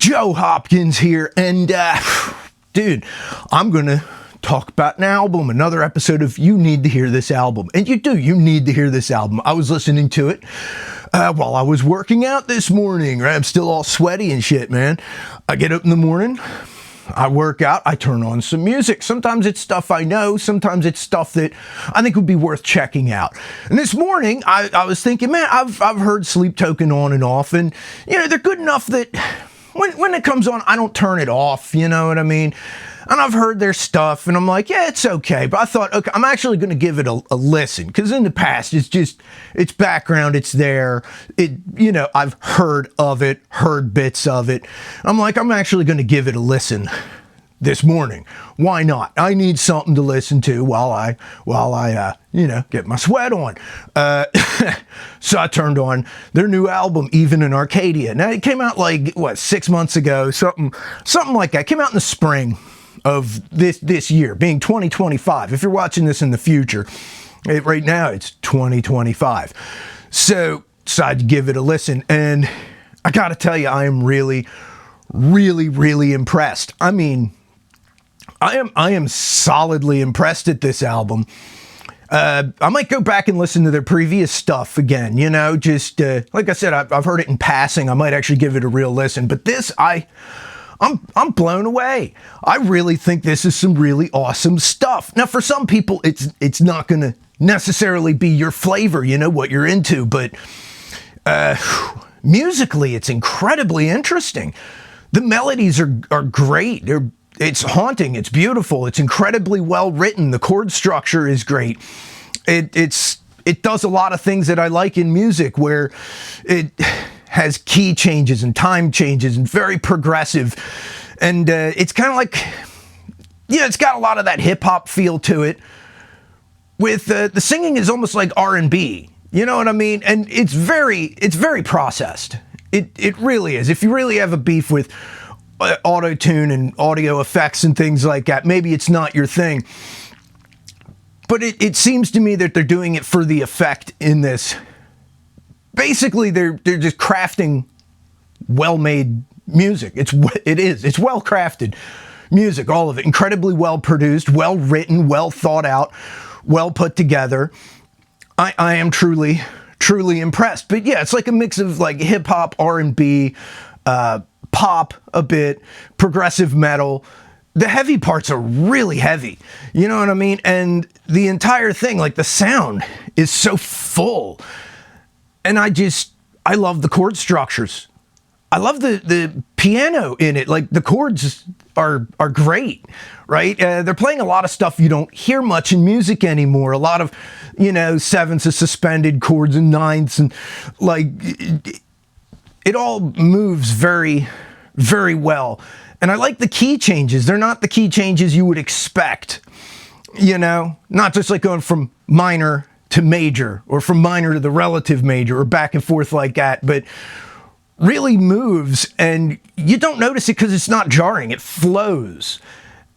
Joe Hopkins here, and dude, I'm gonna talk about an album, another episode of You Need to Hear This Album. And you need to hear this album. I was listening to it while I was working out this morning, right? I'm still all sweaty and shit, man. I get up in the morning, I work out, I turn on some music. Sometimes it's stuff I know, sometimes it's stuff that I think would be worth checking out. And this morning, I was thinking, man, I've heard Sleep Token on and off, and, you know, they're good enough that when it comes on, I don't turn it off, you know what I mean? And I've heard their stuff, and I'm like, yeah, it's okay. But I thought, okay, I'm actually going to give it a listen, because in the past, it's background, it's there. I've heard of it, heard bits of it. I'm like, I'm actually going to give it a listen this morning. Why not? I need something to listen to while I get my sweat on. So I turned on their new album, Even in Arcadia. Now, it came out 6 months ago, something like that. It came out in the spring of this year, being 2025. If you're watching this in the future, right now it's 2025. So decided to give it a listen, and I gotta tell you, I am really, really, really impressed. I mean, I am solidly impressed at this album. I might go back and listen to their previous stuff again, just like I said, I've heard it in passing. I might actually give it a real listen, but this, I'm blown away. I really think this is some really awesome stuff. Now, for some people, it's not going to necessarily be your flavor, what you're into, but musically, it's incredibly interesting. The melodies are great. It's haunting. It's beautiful. It's incredibly well written. The chord structure is great. It does a lot of things that I like in music, where it has key changes and time changes and very progressive. And it's kind of like, it's got a lot of that hip hop feel to it. With the singing is almost like R&B. You know what I mean? And it's very processed. It really is. If you really have a beef with auto-tune and audio effects and things like that, maybe it's not your thing. But it seems to me that they're doing it for the effect in this. Basically, they're just crafting well-made music. It's well-crafted music, all of it. Incredibly well-produced, well-written, well-thought-out, well-put-together. I am truly, truly impressed. But yeah, it's like a mix of like hip-hop, R&B, pop a bit, progressive metal. The heavy parts are really heavy. You know what I mean? And the entire thing, like the sound is so full. And I love the chord structures. I love the piano in it. Like, the chords are great, right? They're playing a lot of stuff you don't hear much in music anymore. A lot of, sevenths of suspended chords and ninths, and it all moves very, very well. And I like the key changes. They're not the key changes you would expect, not just like going from minor to major, or from minor to the relative major, or back and forth like that, but really moves, and you don't notice it because it's not jarring. It flows,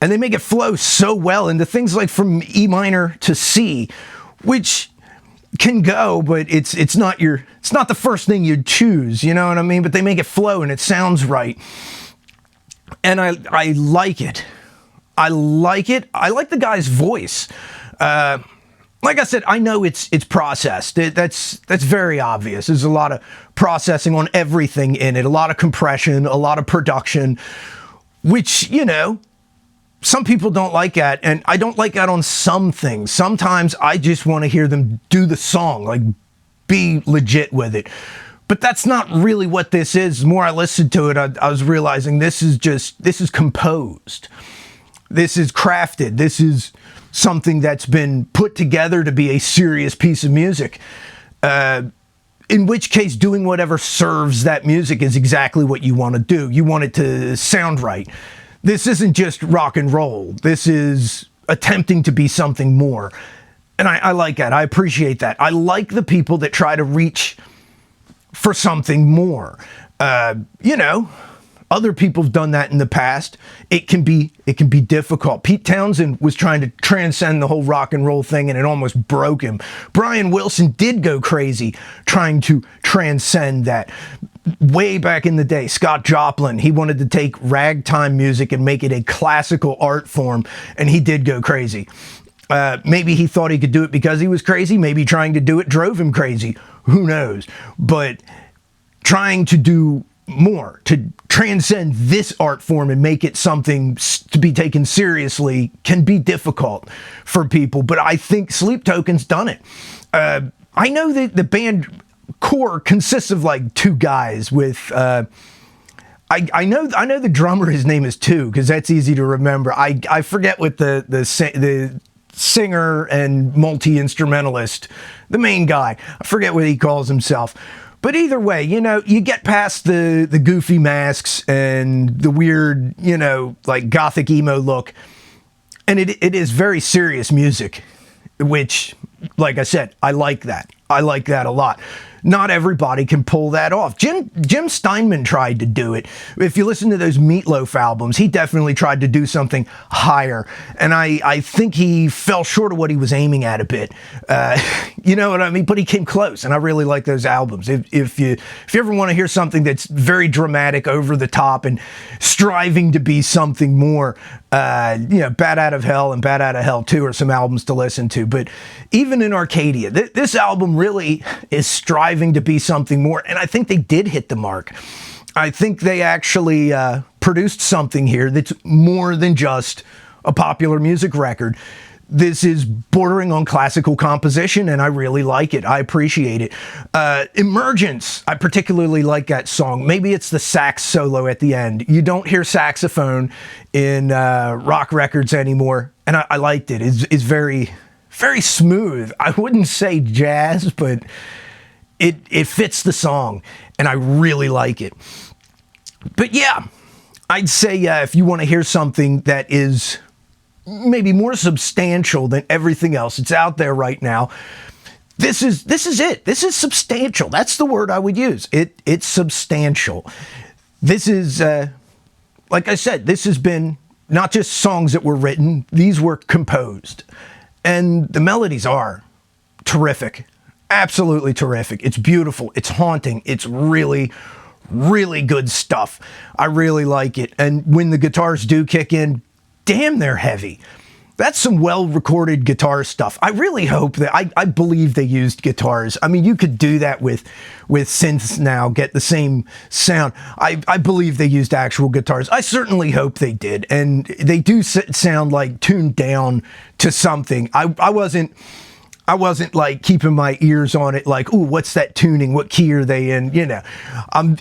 and they make it flow so well into things like from E minor to C, which can go, but it's not the first thing you'd choose, you know what I mean? But they make it flow, and it sounds right, and I like it. I like it. I like the guy's voice. Like I said, I know it's processed. That's very obvious. There's a lot of processing on everything in it, a lot of compression, a lot of production, which, some people don't like that, and I don't like that on some things. Sometimes I just want to hear them do the song, like, be legit with it. But that's not really what this is. The more I listened to it, I was realizing this is composed. This is crafted. This is something that's been put together to be a serious piece of music. In which case, doing whatever serves that music is exactly what you want to do. You want it to sound right. This isn't just rock and roll. This is attempting to be something more. And I like that. I appreciate that. I like the people that try to reach for something more. Other people have done that in the past. It can be difficult. Pete Townsend was trying to transcend the whole rock and roll thing, and it almost broke him. Brian Wilson did go crazy trying to transcend that. way back in the day, Scott Joplin, he wanted to take ragtime music and make it a classical art form, and he did go crazy. Maybe he thought he could do it because he was crazy. Maybe trying to do it drove him crazy. Who knows? But trying to do more, to transcend this art form and make it something to be taken seriously, can be difficult for people. But I think Sleep Token's done it. I know that the band core consists of like two guys with... I know the drummer, his name is Two, because that's easy to remember. I forget what the singer and multi-instrumentalist, the main guy, I forget what he calls himself. But either way, you know, you get past the goofy masks and the weird, you know, like gothic emo look, and it is very serious music, which, like I said, I like that. I like that a lot. Not everybody can pull that off. Jim Steinman tried to do it. If you listen to those Meatloaf albums, he definitely tried to do something higher. And I think he fell short of what he was aiming at a bit. You know what I mean? But he came close, and I really like those albums. If you ever want to hear something that's very dramatic, over the top, and striving to be something more, you know, Bat Out of Hell and Bat Out of Hell 2 are some albums to listen to. But even in Arcadia, this album really is striving to be something more, and I think they did hit the mark. I think they actually produced something here that's more than just a popular music record. This is bordering on classical composition, and I really like it. I appreciate it. Emergence, I particularly like that song. Maybe it's the sax solo at the end. You don't hear saxophone in rock records anymore, and I liked it. It's very, very smooth. I wouldn't say jazz, but it fits the song, and I really like it. But yeah, I'd say if you want to hear something that is maybe more substantial than everything else that's out there right now, this is it. This is substantial. That's the word I would use. It's substantial. This is, like I said, this has been not just songs that were written, these were composed. And the melodies are terrific. Absolutely terrific. It's beautiful. It's haunting. It's really, really good stuff. I really like it. And when the guitars do kick in, damn, they're heavy. That's some well-recorded guitar stuff. I really hope that, I believe they used guitars. I mean, you could do that with synths now, get the same sound. I believe they used actual guitars. I certainly hope they did. And they do sound like tuned down to something. I wasn't like keeping my ears on it like, ooh, what's that tuning? What key are they in? You know, I'm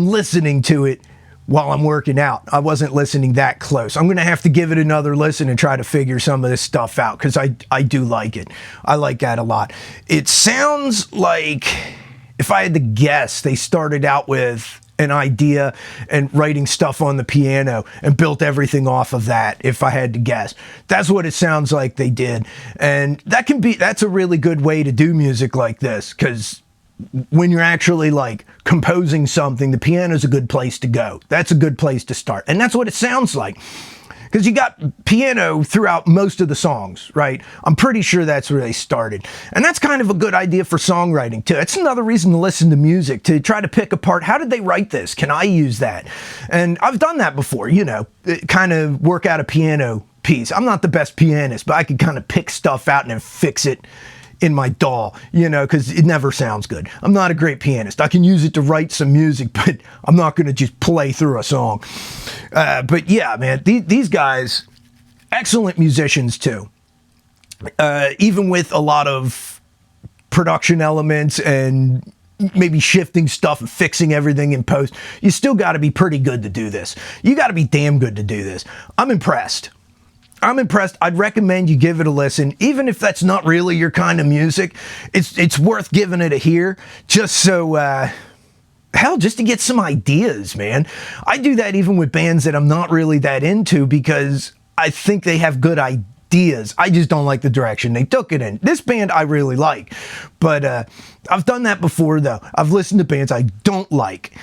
listening to it while I'm working out. I wasn't listening that close. I'm going to have to give it another listen and try to figure some of this stuff out, because I do like it. I like that a lot. It sounds like, if I had to guess, they started out with an idea and writing stuff on the piano and built everything off of that, if I had to guess. That's what it sounds like they did. And that's a really good way to do music like this, because when you're actually like composing something, the piano's a good place to go. That's a good place to start. And that's what it sounds like, because you got piano throughout most of the songs, right? I'm pretty sure that's where they started. And that's kind of a good idea for songwriting too. It's another reason to listen to music, to try to pick apart, how did they write this? Can I use that? And I've done that before, you know, kind of work out a piano piece. I'm not the best pianist, but I can kind of pick stuff out and then fix it in my DAW, you know, because it never sounds good. I'm not a great pianist. I can use it to write some music, but I'm not going to just play through a song. But yeah, man, these guys, excellent musicians too. Even with a lot of production elements and maybe shifting stuff and fixing everything in post, you still got to be pretty good to do this. You got to be damn good to do this. I'm impressed. I'd recommend you give it a listen, even if that's not really your kind of music. It's worth giving it a hear, just so, hell, just to get some ideas, man. I do that even with bands that I'm not really that into, because I think they have good ideas. I just don't like the direction they took it in. This band I really like, but I've done that before, though. I've listened to bands I don't like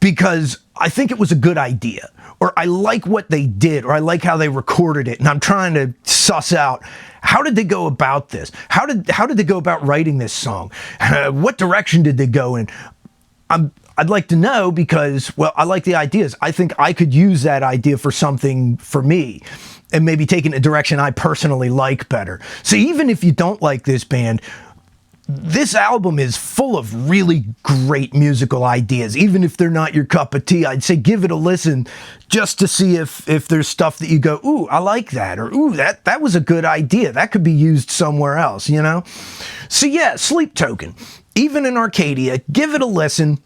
because I think it was a good idea, or I like what they did, or I like how they recorded it, and I'm trying to suss out, how did they go about this? How did they go about writing this song? What direction did they go in? I'm I'd like to know because, well, I like the ideas. I think I could use that idea for something for me and maybe take it in a direction I personally like better. So even if you don't like this band, this album is full of really great musical ideas. Even if they're not your cup of tea, I'd say give it a listen just to see if there's stuff that you go, ooh, I like that, or ooh, that was a good idea. That could be used somewhere else, you know? So yeah, Sleep Token. Even in Arcadia, give it a listen.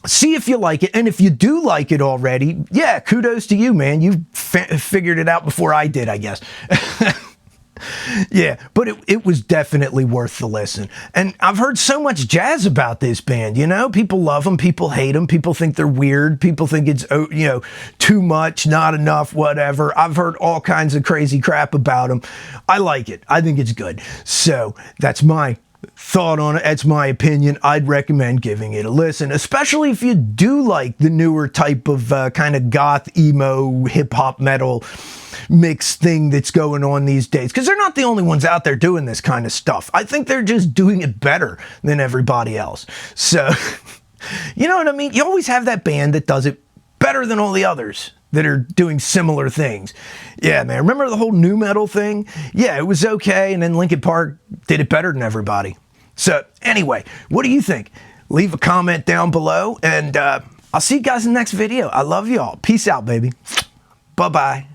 See if you like it. And if you do like it already, yeah, kudos to you, man. You figured it out before I did, I guess. Yeah, but it was definitely worth the listen. And I've heard so much jazz about this band, you know? People love them, people hate them, people think they're weird, people think it's, you know, too much, not enough, whatever. I've heard all kinds of crazy crap about them. I like it. I think it's good. So that's my thought on it. That's my opinion. I'd recommend giving it a listen, especially if you do like the newer type of kind of goth, emo, hip-hop, metal mix thing that's going on these days, because they're not the only ones out there doing this kind of stuff. I think they're just doing it better than everybody else. So, you know what I mean? You always have that band that does it better than all the others that are doing similar things. Yeah, man. Remember the whole nu metal thing? Yeah, it was okay, and then Linkin Park did it better than everybody. So, anyway, what do you think? Leave a comment down below, and I'll see you guys in the next video. I love y'all. Peace out, baby. Bye-bye.